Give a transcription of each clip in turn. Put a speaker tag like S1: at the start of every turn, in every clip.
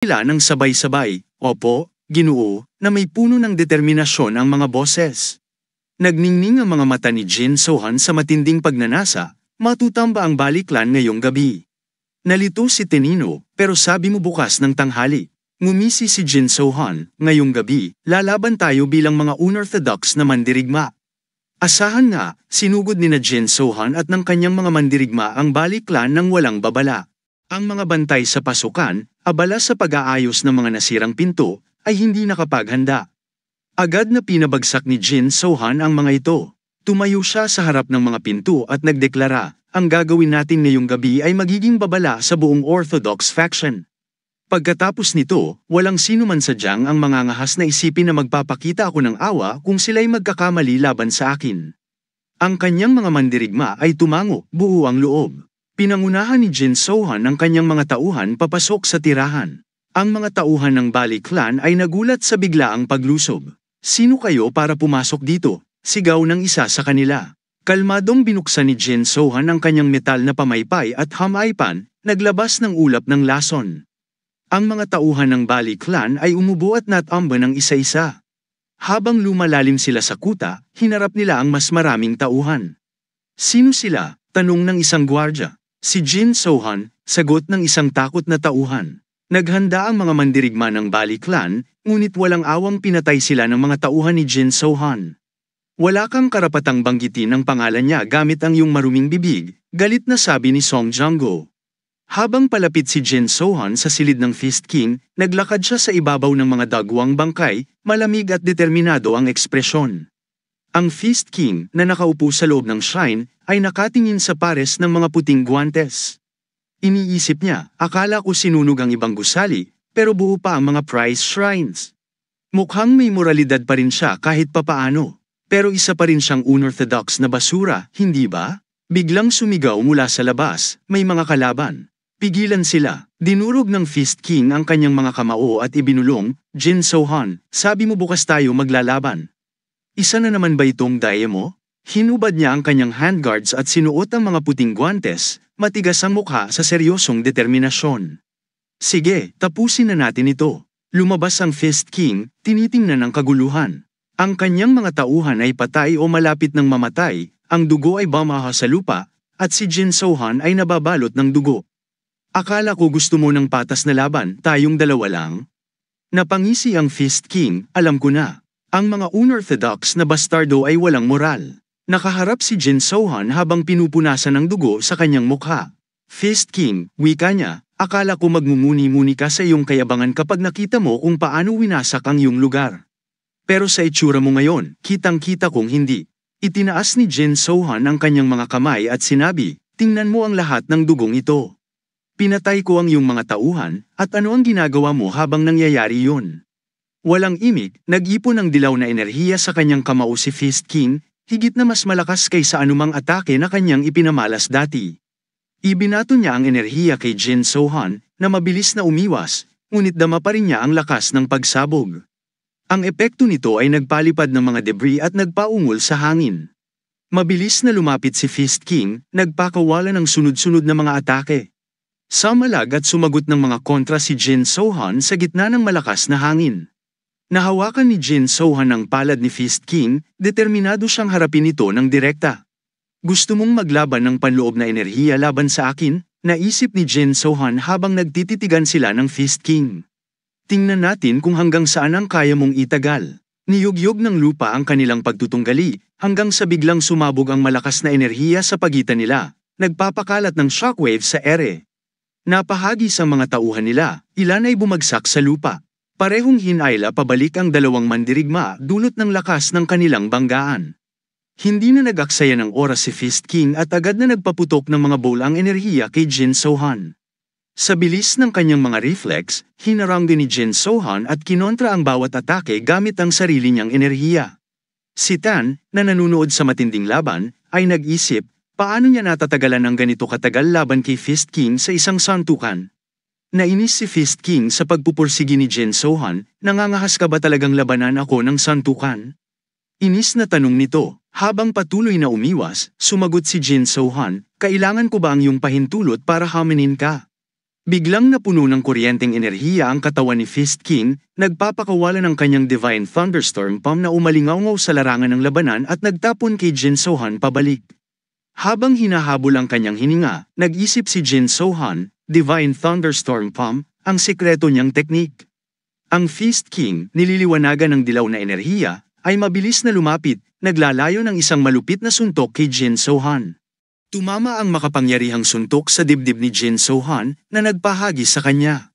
S1: Nila ng sabay-sabay, "Opo, Ginoo," na may puno ng determinasyon ang mga boses. Nagningning ang mga mata ni Jin Sohan sa matinding pagnanasa, matutamba ang baliklan ngayong gabi. Nalito si Tenino, pero sabi mo bukas ng tanghali. Ngumisi si Jin Sohan, ngayong gabi, lalaban tayo bilang mga unorthodox na mandirigma. Asahan nga, sinugod ni na Jin Sohan at ng kanyang mga mandirigma ang baliklan ng walang babala. Ang mga bantay sa pasukan, abala sa pag-aayos ng mga nasirang pinto, ay hindi nakapaghanda. Agad na pinabagsak ni Jin Sohan ang mga ito. Tumayo siya sa harap ng mga pinto at nagdeklara, "Ang gagawin natin ngayong gabi ay magiging babala sa buong Orthodox faction." Pagkatapos nito, walang sino man sadyang ang mangangahas na isipin na magpapakita ako ng awa kung sila'y magkakamali laban sa akin. Ang kanyang mga mandirigma ay tumango, buo ang loob. Pinangunahan ni Jin Sohan ang kanyang mga tauhan papasok sa tirahan. Ang mga tauhan ng Bali Clan ay nagulat sa biglaang paglusob. "Sino kayo para pumasok dito?" sigaw ng isa sa kanila. Kalmadong binuksan ni Jin Sohan ang kanyang metal na pamaypay at hamaypan, naglabas ng ulap ng lason. Ang mga tauhan ng Bali Clan ay umubo at natamba ng isa-isa. Habang lumalalim sila sa kuta, hinarap nila ang mas maraming tauhan. "Sino sila?" tanong ng isang gwardya. "Si Jin Sohan," sagot ng isang takot na tauhan. Naghanda ang mga mandirigma ng Bali Clan, ngunit walang awang pinatay sila ng mga tauhan ni Jin Sohan. "Wala kang karapatang banggitin ang pangalan niya gamit ang iyong maruming bibig," galit na sabi ni Song Junggo. Habang palapit si Jin Sohan sa silid ng Fist King, naglakad siya sa ibabaw ng mga dagwang bangkay, malamig at determinado ang ekspresyon. Ang Fist King, na nakaupo sa loob ng shrine, ay nakatingin sa pares ng mga puting guwantes. Iniisip niya, akala ko sinunog ang ibang gusali, pero buo pa ang mga prize shrines. Mukhang may moralidad pa rin siya kahit papaano. Pero isa pa rin siyang unorthodox na basura, hindi ba? Biglang sumigaw mula sa labas, "May mga kalaban." Pigilan sila. Dinurog ng Fist King ang kanyang mga kamao at ibinulong, "Jin Sohan, sabi mo bukas tayo maglalaban. Isa na naman ba itong daye mo?" Hinubad niya ang kanyang handguards at sinuot ang mga puting guwantes, matigas ang mukha sa seryosong determinasyon. "Sige, tapusin na natin ito." Lumabas ang Fist King, tinitingnan ang kaguluhan. Ang kanyang mga tauhan ay patay o malapit ng mamatay, ang dugo ay bumaha sa lupa, at si Jin Sohan ay nababalot ng dugo. "Akala ko gusto mo ng patas na laban, tayong dalawa lang?" Napangisi ang Fist King, "Alam ko na. Ang mga unorthodox na bastardo ay walang moral." Nakaharap si Jin Sohan habang pinupunasan ng dugo sa kanyang mukha. "Fist King," wika niya, "akala ko magmumuni-muni ka sa iyong kayabangan kapag nakita mo kung paano winasak ang iyong lugar. Pero sa itsura mo ngayon, kitang-kita kong hindi." Itinaas ni Jin Sohan ang kanyang mga kamay at sinabi, "Tingnan mo ang lahat ng dugong ito. Pinatay ko ang iyong mga tauhan, at ano ang ginagawa mo habang nangyayari yun?" Walang imik, nag-ipon ng dilaw na enerhiya sa kanyang kamao si Fist King, higit na mas malakas kaysa anumang atake na kanyang ipinamalas dati. Ibinato niya ang enerhiya kay Jin Sohan, na mabilis na umiwas, ngunit dama pa rin niya ang lakas ng pagsabog. Ang epekto nito ay nagpalipad ng mga debris at nagpaungol sa hangin. Mabilis na lumapit si Fist King, nagpakawala ng sunod-sunod na mga atake. Samalag at sumagot ng mga kontra si Jin Sohan sa gitna ng malakas na hangin. Nahawakan ni Jin Sohan ang palad ni Fist King, determinado siyang harapin ito ng direkta. "Gusto mong maglaban ng panloob na enerhiya laban sa akin?" naisip ni Jin Sohan habang nagtititigan sila ng Fist King. "Tingnan natin kung hanggang saan ang kaya mong itagal." Niyugyog ng lupa ang kanilang pagtutunggali, hanggang sa biglang sumabog ang malakas na enerhiya sa pagitan nila, nagpapakalat ng shockwave sa ere. Napahagis ang mga tauhan nila, ilan ay bumagsak sa lupa. Parehong hinayla pabalik ang dalawang mandirigma dulot ng lakas ng kanilang banggaan. Hindi na nag-aksaya ng oras si Fist King at agad na nagpaputok ng mga bola ang enerhiya kay Jin Sohan. Sa bilis ng kanyang mga reflex, hinarang din ni Jin Sohan at kinontra ang bawat atake gamit ang sarili niyang enerhiya. Si Tan, na nanunood sa matinding laban, ay nag-isip, paano niya natatagalan ng ganito katagal laban kay Fist King sa isang santukan? Nainis si Fist King sa pagpupursigi ni Jin Sohan, "Nangangahas ka ba talagang labanan ako ng santukan?" Inis na tanong nito. Habang patuloy na umiwas, sumagot si Jin Sohan, "Kailangan ko ba ang iyong pahintulot para haminin ka?" Biglang napuno ng kuryenteng enerhiya ang katawan ni Fist King, nagpapakawala ng kanyang Divine Thunderstorm Palm na umalingaw sa larangan ng labanan at nagtapon kay Jin So-han pabalik. Habang hinahabol ang kanyang hininga, nag-isip si Jin So-han, Divine Thunderstorm Palm, ang sekreto niyang teknik. Ang Fist King, nililiwanagan ng dilaw na enerhiya, ay mabilis na lumapit, naglalayo ng isang malupit na suntok kay Jin So-han. Tumama ang makapangyarihang suntok sa dibdib ni Jin So-han na nagpahagi sa kanya.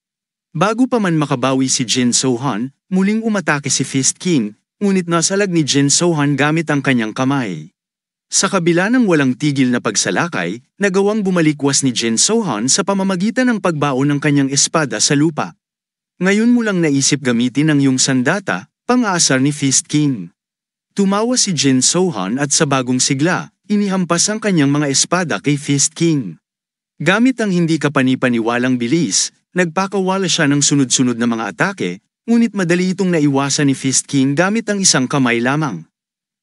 S1: Bago pa man makabawi si Jin So-han, muling umatake si Fist King, ngunit nasalag ni Jin So-han gamit ang kanyang kamay. Sa kabila ng walang tigil na pagsalakay, nagawang bumalikwas ni Jin So-han sa pamamagitan ng pagbaon ng kanyang espada sa lupa. Ngayon mo lang naisip gamitin ang iyong sandata, pang-aasar ni Fist King. Tumawa si Jin So-han at sa bagong sigla, inihampas ang kanyang mga espada kay Fist King. Gamit ang hindi kapani-paniwalang bilis, nagpakawala siya ng sunod-sunod na mga atake, ngunit madali itong naiwasan ni Fist King gamit ang isang kamay lamang.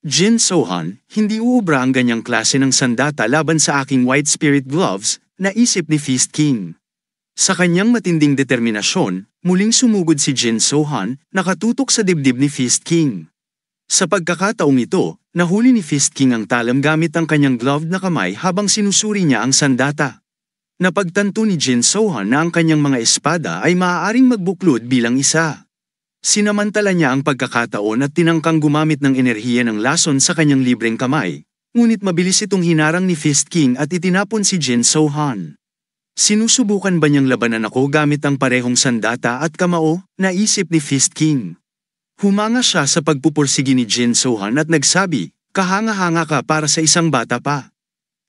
S1: Jin So-han, hindi uubra ang ganyang klase ng sandata laban sa aking White Spirit Gloves, naisip ni Fist King. Sa kanyang matinding determinasyon, muling sumugod si Jin So-han, nakatutok sa dibdib ni Fist King. Sa pagkakataong ito, nahuli ni Fist King ang talam gamit ang kanyang gloved na kamay habang sinusuri niya ang sandata. Napagtanto ni Jin So-han na ang kanyang mga espada ay maaaring magbuklod bilang isa. Sinamantala niya ang pagkakataon at tinangkang gumamit ng enerhiya ng lason sa kanyang libreng kamay, ngunit mabilis itong hinarang ni Fist King at itinapon si Jin So-han. Sinusubukan ba niyang labanan ako gamit ang parehong sandata at kamao, naisip ni Fist King. Humanga siya sa pagpupursigi ni Jin So-han at nagsabi, kahanga-hanga ka para sa isang bata pa.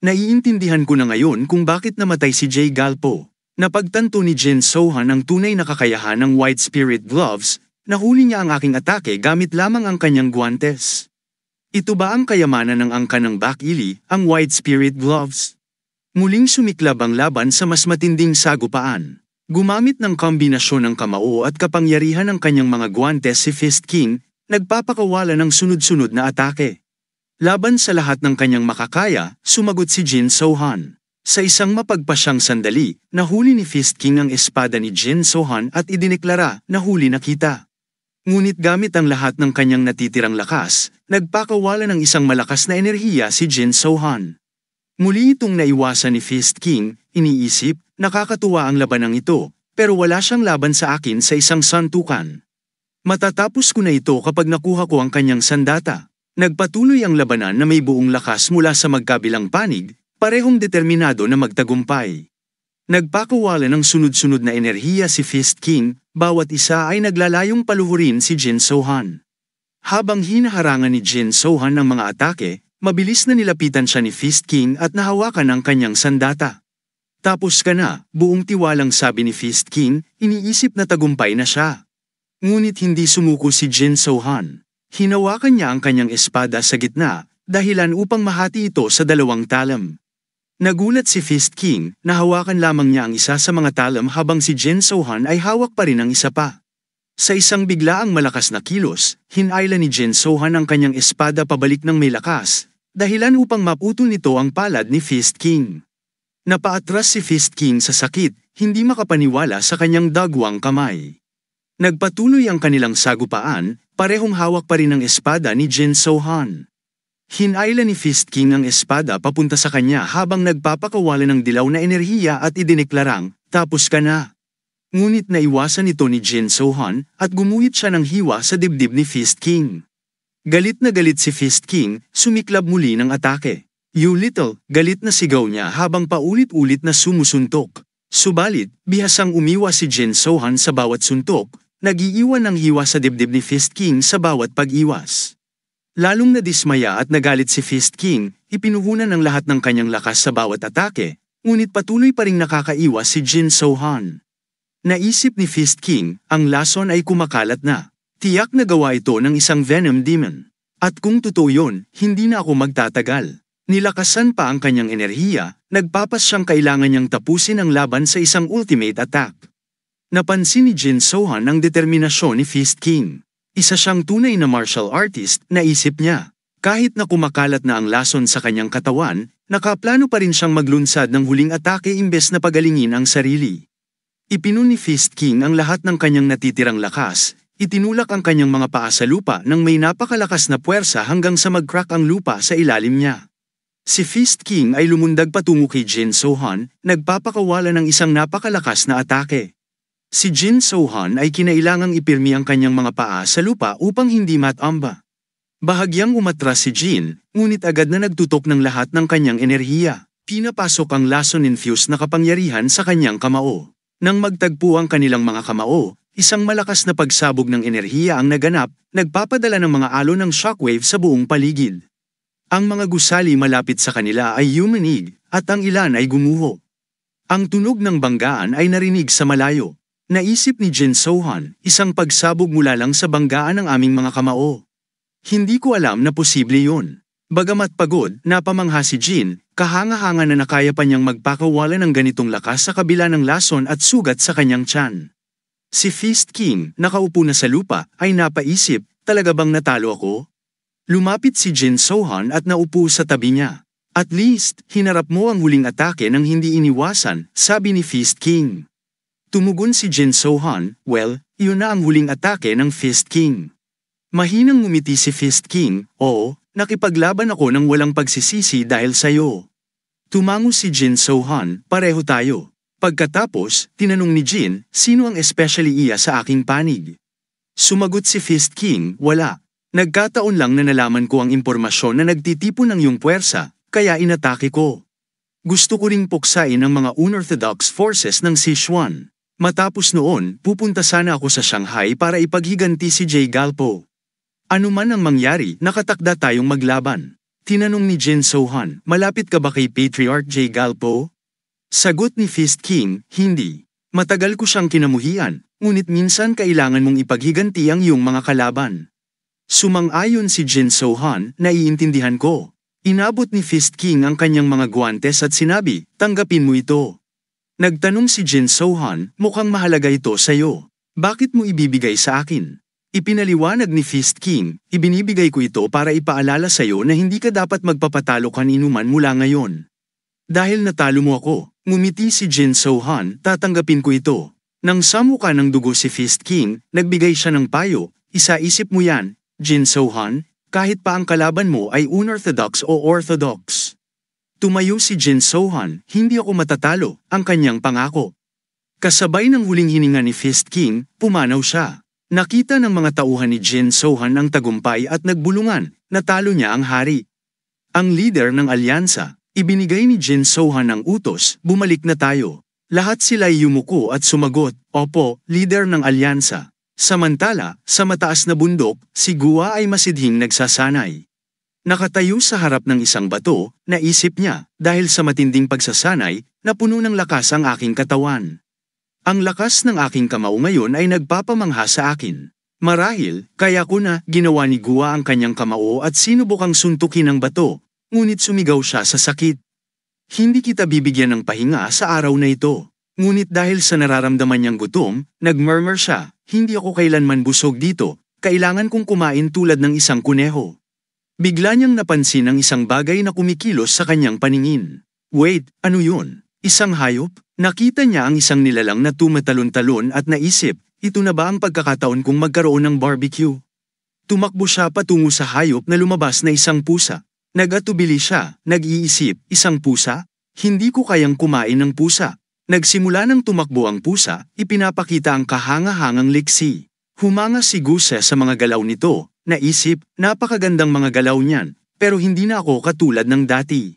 S1: Naiintindihan ko na ngayon kung bakit namatay si Jay Galpo. Napagtanto ni Jin So-han ang tunay na kakayahan ng White Spirit Gloves. Nahuli niya ang aking atake gamit lamang ang kanyang guantes. Ito ba ang kayamanan ng angka ng Bakili, ang White Spirit Gloves? Muling sumiklab ang laban sa mas matinding sagupaan. Gumamit ng kombinasyon ng kamao at kapangyarihan ng kanyang mga guantes si Fist King, nagpapakawala ng sunod-sunod na atake. Laban sa lahat ng kanyang makakaya, sumagot si Jin So-han. Sa isang mapagpasyang sandali, nahuli ni Fist King ang espada ni Jin So-han at idineklara na huli na kita. Ngunit gamit ang lahat ng kanyang natitirang lakas, nagpakawala ng isang malakas na enerhiya si Jin So-han. Muli itong naiwasan ni Fist King, iniisip, nakakatuwa ang labanang ito, pero wala siyang laban sa akin sa isang santukan. Matatapos ko na ito kapag nakuha ko ang kanyang sandata. Nagpatuloy ang labanan na may buong lakas mula sa magkabilang panig, parehong determinado na magtagumpay. Nagpakawala ng sunod-sunod na enerhiya si Fist King, bawat isa ay naglalayong paluhurin si Jin So-han. Habang hinaharangan ni Jin So-han ng mga atake, mabilis na nilapitan siya ni Fist King at nahawakan ang kanyang sandata. Tapos ka na, buong tiwalang sabi ni Fist King, iniisip na tagumpay na siya. Ngunit hindi sumuko si Jin So-han. Hinawakan niya ang kanyang espada sa gitna, dahilan upang mahati ito sa dalawang talam. Nagulat si Fist King, nahawakan lamang niya ang isa sa mga talam habang si Jin So-han ay hawak pa rin ang isa pa. Sa isang biglaang malakas na kilos, hinayla ni Jin So-han ang kanyang espada pabalik ng may lakas, dahilan upang maputol nito ang palad ni Fist King. Napaatras si Fist King sa sakit, hindi makapaniwala sa kanyang dagwang kamay. Nagpatuloy ang kanilang sagupaan, parehong hawak pa rin ang espada ni Jin So-han. Hinayla ni Fist King ang espada papunta sa kanya habang nagpapakawala ng dilaw na enerhiya at idineklarang, tapos ka na. Ngunit naiwasan ito ni Jin So-han at gumuhit siya ng hiwa sa dibdib ni Fist King. Galit na galit si Fist King, sumiklab muli ng atake. You little, galit na sigaw niya habang paulit-ulit na sumusuntok. Subalit, bihasang umiwas si Jin So-han sa bawat suntok, nag-iiwan ng hiwa sa dibdib ni Fist King sa bawat pag-iwas. Lalong nadismaya at nagalit si Fist King, ipinuhunan ng lahat ng kanyang lakas sa bawat atake, ngunit patuloy pa ring nakakaiwas si Jin So-han. Naisip ni Fist King, ang lason ay kumakalat na. Tiyak na gawa ito ng isang Venom Demon. At kung totoo yun, hindi na ako magtatagal. Nilakasan pa ang kanyang enerhiya, nagpapas siyang kailangan niyang tapusin ang laban sa isang ultimate attack. Napansin ni Jin So-han ang determinasyon ni Fist King. Isa siyang tunay na martial artist, naisip niya. Kahit na kumakalat na ang lason sa kanyang katawan, nakaplano pa rin siyang maglunsad ng huling atake imbes na pagalingin ang sarili. Ipinun ni Fist King ang lahat ng kanyang natitirang lakas, itinulak ang kanyang mga paa sa lupa nang may napakalakas na puwersa hanggang sa mag-crack ang lupa sa ilalim niya. Si Fist King ay lumundag patungo kay Jin So-han, nagpapakawala ng isang napakalakas na atake. Si Jin So-han ay kinailangang ipirmi ang kanyang mga paa sa lupa upang hindi matamba. Bahagyang umatras si Jin, ngunit agad na nagtutok ng lahat ng kanyang enerhiya. Pinapasok ang lason-infused na kapangyarihan sa kanyang kamao. Nang magtagpo ang kanilang mga kamao, isang malakas na pagsabog ng enerhiya ang naganap, nagpapadala ng mga alon ng shockwave sa buong paligid. Ang mga gusali malapit sa kanila ay yumanig, at ang ilan ay gumuho. Ang tunog ng banggaan ay narinig sa malayo. Naisip ni Jin So-han, isang pagsabog mula lang sa banggaan ng aming mga kamao. Hindi ko alam na posible yun. Bagamat pagod, napamangha si Jin, kahanga-hanga na nakaya pa niyang magpakawala ng ganitong lakas sa kabila ng lason at sugat sa kanyang tiyan. Si Fist King, nakaupo na sa lupa, ay napaisip, talaga bang natalo ako? Lumapit si Jin So-han at naupo sa tabi niya. At least, hinarap mo ang huling atake nang hindi iniwasan, sabi ni Fist King. Tumugon si Jin So-han, well, iyon na ang huling atake ng Fist King. Mahinang ngumiti si Fist King, oo, nakipaglaban ako ng walang pagsisisi dahil sa'yo. Tumango si Jin So-han, pareho tayo. Pagkatapos, tinanong ni Jin, sino ang especially iya sa aking panig? Sumagot si Fist King, wala. Nagkataon lang na nalaman ko ang impormasyon na nagtitipon ng iyong puwersa, kaya inatake ko. Gusto ko ring puksain ang mga unorthodox forces ng Sichuan. Matapos noon, pupunta sana ako sa Shanghai para ipaghiganti si Jay Galpo. Ano man ang mangyari, nakatakda tayong maglaban. Tinanong ni Jin So-han, malapit ka ba kay Patriarch Jay Galpo? Sagot ni Fist King, hindi. Matagal ko siyang kinamuhian, ngunit minsan kailangan mong ipaghiganti ang iyong mga kalaban. Sumang-ayon si Jin So-han, naiintindihan ko. Inabot ni Fist King ang kanyang mga guwantes at sinabi, tanggapin mo ito. Nagtanong si Jin So-han, mukhang mahalaga ito sa'yo. Bakit mo ibibigay sa akin? Ipinaliwanag ni Fist King, ibinibigay ko ito para ipaalala sa'yo na hindi ka dapat magpapatalo kaninuman mula ngayon. Dahil natalo mo ako, ngumiti si Jin So-han, tatanggapin ko ito. Nang samuka ng dugo si Fist King, nagbigay siya ng payo, isaisip mo yan, Jin So-han, kahit pa ang kalaban mo ay unorthodox o orthodox. Tumayo si Jin So-han, hindi ako matatalo, ang kanyang pangako. Kasabay ng huling hininga ni Fist King, pumanaw siya. Nakita ng mga tauhan ni Jin So-han ang tagumpay at nagbulungan, natalo niya ang hari. Ang leader ng alyansa, ibinigay ni Jin So-han ang utos, bumalik na tayo. Lahat sila ay yumuko at sumagot, opo, leader ng alyansa. Samantala, sa mataas na bundok, si Gua ay masidhing nagsasanay. Nakatayo sa harap ng isang bato, naisip niya, dahil sa matinding pagsasanay, napuno ng lakas ang aking katawan. Ang lakas ng aking kamao ngayon ay nagpapamangha sa akin. Marahil, kaya ko na ginawa ni Gua ang kanyang kamao at sinubukang suntukin ang bato, ngunit sumigaw siya sa sakit. Hindi kita bibigyan ng pahinga sa araw na ito. Ngunit dahil sa nararamdaman niyang gutom, nagmurmur siya, hindi ako kailanman busog dito, kailangan kong kumain tulad ng isang kuneho. Bigla niyang napansin ang isang bagay na kumikilos sa kanyang paningin. Wait, ano yun? Isang hayop? Nakita niya ang isang nilalang na tumatalon-talon at naisip, ito na ba ang pagkakataon kong magkaroon ng barbecue? Tumakbo siya patungo sa hayop na lumabas na isang pusa. Nagatubili siya, nag-iisip, isang pusa? Hindi ko kayang kumain ng pusa. Nagsimula nang tumakbo ang pusa, ipinapakita ang kahanga-hangang liksi. Humanga si Guse sa mga galaw nito, naisip, napakagandang mga galaw niyan, pero hindi na ako katulad ng dati.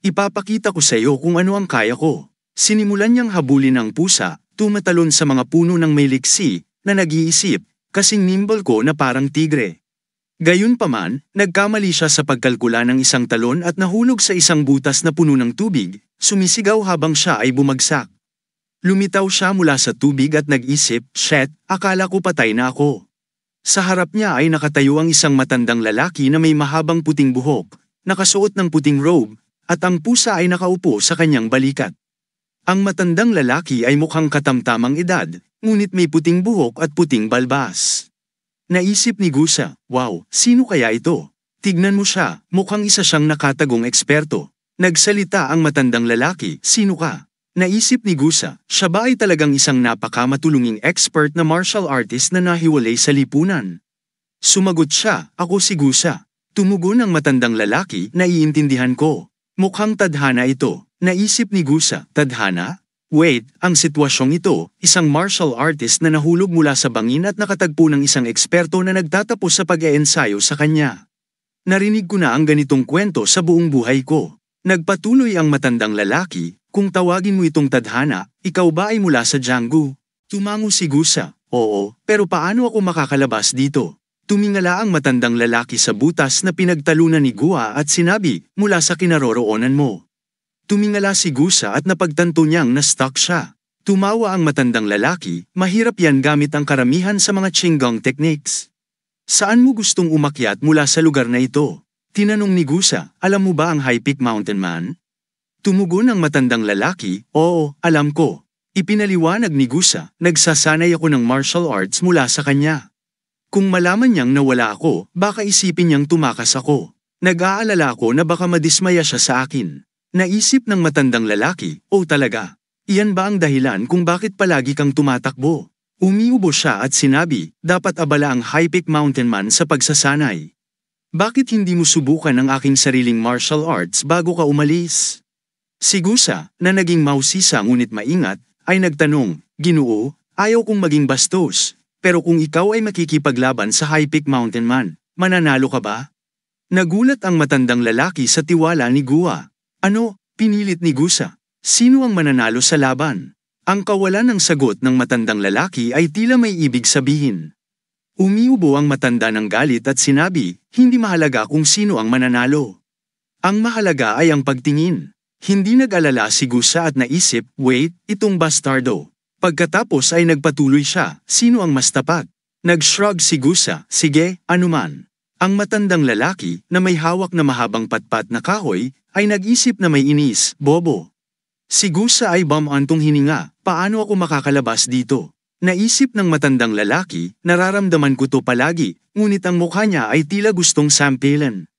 S1: Ipapakita ko sa iyo kung ano ang kaya ko. Sinimulan niyang habulin ang pusa, tumatalon sa mga puno ng may liksi, na nag-iisip, kasing nimble ko na parang tigre. Gayunpaman, nagkamali siya sa pagkalkula ng isang talon at nahulog sa isang butas na puno ng tubig, sumisigaw habang siya ay bumagsak. Lumitaw siya mula sa tubig at nag-isip, shit, akala ko patay na ako. Sa harap niya ay nakatayo ang isang matandang lalaki na may mahabang puting buhok, nakasuot ng puting robe, at ang pusa ay nakaupo sa kanyang balikat. Ang matandang lalaki ay mukhang katamtamang edad, ngunit may puting buhok at puting balbas. Naisip ni Gusa, wow, sino kaya ito? Tignan mo siya, mukhang isa siyang nakatagong eksperto. Nagsalita ang matandang lalaki, sino ka? Naisip ni Gusa, siya ba ay talagang isang napakamatulunging expert na martial artist na nahiwalay sa lipunan? Sumagot siya, ako si Gusa. Tumugon ang matandang lalaki, naiintindihan ko. Mukhang tadhana ito. Naisip ni Gusa, tadhana? Wait, ang sitwasyong ito, isang martial artist na nahulog mula sa bangin at nakatagpo ng isang eksperto na nagtatapos sa pag-eensayo sa kanya. Narinig ko na ang ganitong kwento sa buong buhay ko. Nagpatuloy ang matandang lalaki, kung tawagin mo itong tadhana, ikaw ba ay mula sa Jianggu? Tumango si Gusa, oo, pero paano ako makakalabas dito? Tumingala ang matandang lalaki sa butas na pinagtalunan ni Gua at sinabi, mula sa kinaroroonan mo. Tumingala si Gusa at napagtanto niyang na-stuck siya. Tumawa ang matandang lalaki, mahirap yan gamit ang karamihan sa mga Qigong techniques. Saan mo gustong umakyat mula sa lugar na ito? Tinanong ni Gusa, alam mo ba ang High Peak Mountain Man? Tumugon ang matandang lalaki, oo, alam ko. Ipinaliwanag ni Gusa, nagsasanay ako ng martial arts mula sa kanya. Kung malaman niyang nawala ako, baka isipin niyang tumakas ako. Nag-aalala ako na baka madismaya siya sa akin. Naisip ng matandang lalaki, oh talaga. Iyan ba ang dahilan kung bakit palagi kang tumatakbo? Umiubo siya at sinabi, dapat abala ang High Peak Mountain Man sa pagsasanay. Bakit hindi mo subukan ang aking sariling martial arts bago ka umalis? Si Gusa, na naging mausisa ngunit maingat, ay nagtanong, Ginoo, ayaw kong maging bastos. Pero kung ikaw ay makikipaglaban sa High Peak Mountain Man, mananalo ka ba? Nagulat ang matandang lalaki sa tiwala ni Gua. Ano? Pinilit ni Gusa. Sino ang mananalo sa laban? Ang kawalan ng sagot ng matandang lalaki ay tila may ibig sabihin. Umiubo ang matanda ng galit at sinabi, hindi mahalaga kung sino ang mananalo. Ang mahalaga ay ang pagtingin. Hindi nag-alala si Gusa at naisip, wait, itong bastardo. Pagkatapos ay nagpatuloy siya, sino ang mas tapat? Nag-shrug si Gusa, sige, anuman. Ang matandang lalaki, na may hawak na mahabang patpat na kahoy, ay nag-isip na may inis, bobo. Si Gusa ay bumantong hininga, paano ako makakalabas dito? Naisip ng matandang lalaki, nararamdaman ko to palagi, ngunit ang mukha niya ay tila gustong sampilan.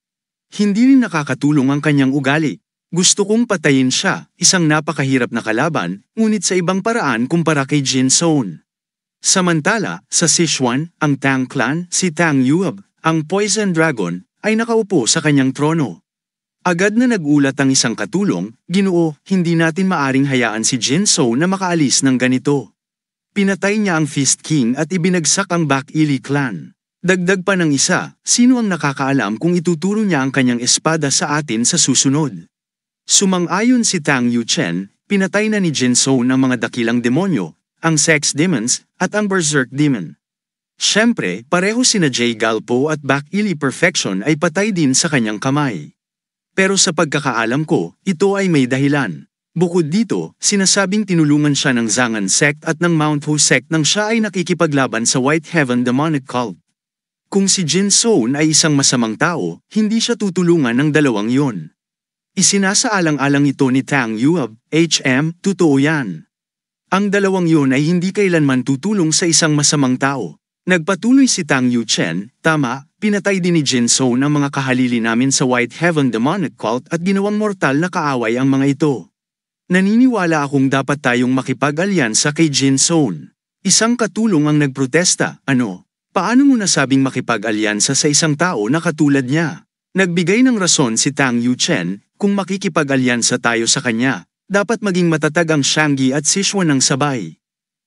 S1: Hindi rin nakakatulong ang kanyang ugali. Gusto kong patayin siya, isang napakahirap na kalaban, ngunit sa ibang paraan kumpara kay Jin Sohn. Samantala, sa Sichuan, ang Tang Clan, si Tang Yuab, ang Poison Dragon, ay nakaupo sa kanyang trono. Agad na nagulat ang isang katulong, Ginoo, hindi natin maaring hayaan si Jin Sohn na makaalis ng ganito. Pinatay niya ang Fist King at ibinagsak ang Baek Ili Clan. Dagdag pa ng isa, sino ang nakakaalam kung ituturo niya ang kanyang espada sa atin sa susunod? Sumang-ayon si Tang Yuchen, pinatay na ni Jin Sohn ang mga dakilang demonyo, ang Sex Demons, at ang Berserk Demon. Siyempre, pareho sina Jay Galpo at Baek Ili Perfection ay patay din sa kanyang kamay. Pero sa pagkakaalam ko, ito ay may dahilan. Bukod dito, sinasabing tinulungan siya ng Zangan Sect at ng Mount Ho Sect nang siya ay nakikipaglaban sa White Heaven Demonic Cult. Kung si Jin Sohn ay isang masamang tao, hindi siya tutulungan ng dalawang yon. Isinasaalang-alang ito ni Tang Yuab, totoo yan. Ang dalawang yun ay hindi kailanman tutulong sa isang masamang tao. Nagpatuloy si Tang Yuchen, tama, pinatay din ni Jin Sohn ang mga kahalili namin sa White Heaven Demonic Cult at ginawang mortal na kaaway ang mga ito. Naniniwala akong dapat tayong makipag-alyansa kay Jin Sohn. Isang katulong ang nagprotesta, ano? Paano mo nasabing makipag-alyansa sa isang tao na katulad niya? Nagbigay ng rason si Tang Yuchen, kung makikipag-alyansa tayo sa kanya, dapat maging matatag ang Shangyi at Sichuan ng sabay.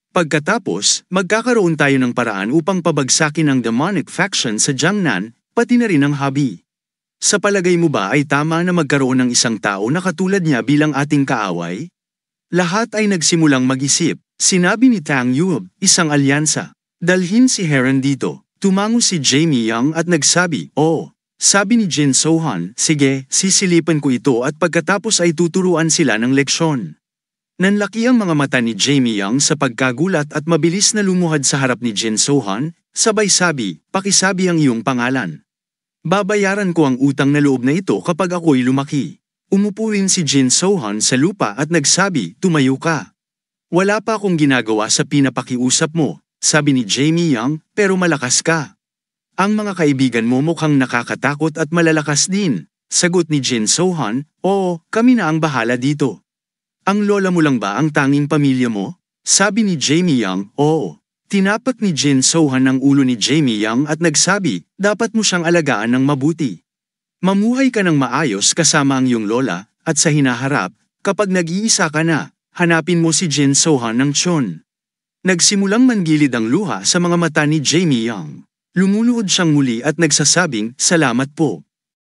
S1: Pagkatapos, magkakaroon tayo ng paraan upang pabagsakin ang demonic faction sa Jiangnan, pati na rin ang Habi. Sa palagay mo ba ay tama na magkaroon ng isang tao na katulad niya bilang ating kaaway? Lahat ay nagsimulang mag-isip, sinabi ni Tang Yuab, isang alyansa. Dalhin si Heron dito. Tumango si Jamie Young at nagsabi, oo. Sabi ni Jin Sohan, sige, sisilipan ko ito at pagkatapos ay tuturuan sila ng leksyon. Nanlaki ang mga mata ni Jamie Young sa pagkagulat at mabilis na lumuhad sa harap ni Jin Sohan, sabay sabi, pakisabi ang iyong pangalan. Babayaran ko ang utang na loob na ito kapag ako'y lumaki. Umupo rin si Jin Sohan sa lupa at nagsabi, tumayo ka. Wala pa akong ginagawa sa pinapakiusap mo, sabi ni Jamie Young, pero malakas ka. Ang mga kaibigan mo mukhang nakakatakot at malalakas din, sagot ni Jin Sohan, oo, kami na ang bahala dito. Ang lola mo lang ba ang tanging pamilya mo? Sabi ni Jamie Young, oo. Tinapat ni Jin So-han ang ulo ni Jamie Young at nagsabi, dapat mo siyang alagaan ng mabuti. Mamuhay ka ng maayos kasama ang iyong lola, at sa hinaharap, kapag nag-iisa ka na, hanapin mo si Jin So-han ng tiyon. Nagsimulang mangilid ang luha sa mga mata ni Jamie Young. Lumuluhod siyang muli at nagsasabing, salamat po.